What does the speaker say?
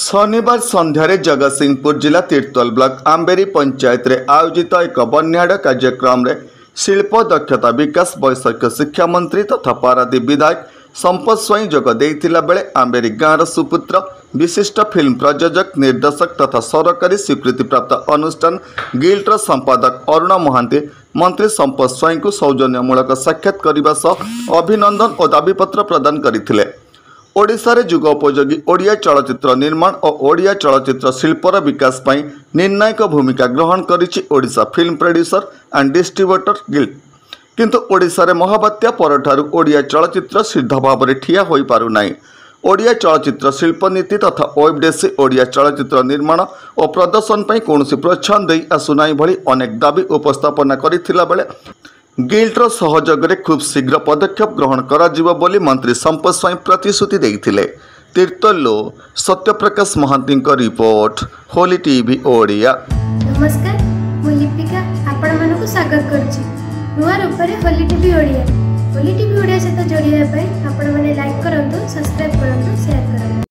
शनिवार सन्धार जगतसिंहपुर जिला तीर्तोल ब्लॉक आंबेरी पंचायत रे आयोजित एक बन्याड़ कार्यक्रम रे शिल्प दक्षता विकास वैषयिक शिक्षा मंत्री तथा पारादीप विधायक संपत स्वाई जोग देइथिला बेले आंबेरी गाँवर सुपुत्र विशिष्ट फिल्म प्रयोजक निर्देशक तथा सरकारी स्वीकृति प्राप्त अनुष्ठान गिल्डर संपादक अरुण महांती मंत्री संपत स्वाई को सौजन्यमूलक साक्षात करने सह अभिनंदन और दाबीपत्र प्रदान करथिले। ओडिशा रे जुगोपयोगी ओडिया चलचित्र निर्माण और ओडिया चलचित्र शिल्पर विकास पई निर्णायक भूमिका ग्रहण करिछि Odisha film producer and distributor guild. किंतु ओडिशा रे महाबात्या परठारु ओडिया चलचित्र सिद्ध भाव में ठिया होई पारु नाही। ओडिया चलचित्र शिल्प नीति तथा ओएफडीसी ओडिया चलचित्र निर्माण और प्रदर्शन पई कोनोसी प्रोत्साहन देई आसुनाई भली अनेक दाबी उपस्थापना करिथिला बेले गिल्डर सहयोग में खूब शीघ्र पदक्षेप ग्रहण करा बोली मंत्री संपत स्वाई प्रतिश्रुति देइथिले। तीर्तोलु सत्यप्रकाश महांती रिपोर्ट होली टीवी ओडिया। नमस्कार, मु लिपिका आपण मानक स्वागत करूची नुआ रूपरे होली टीवी ओडिया। होली टीवी ओडिया सहित जोड़िया आपण माने लाइक करंतु, सब्सक्राइब करंतु, शेयर करंतु।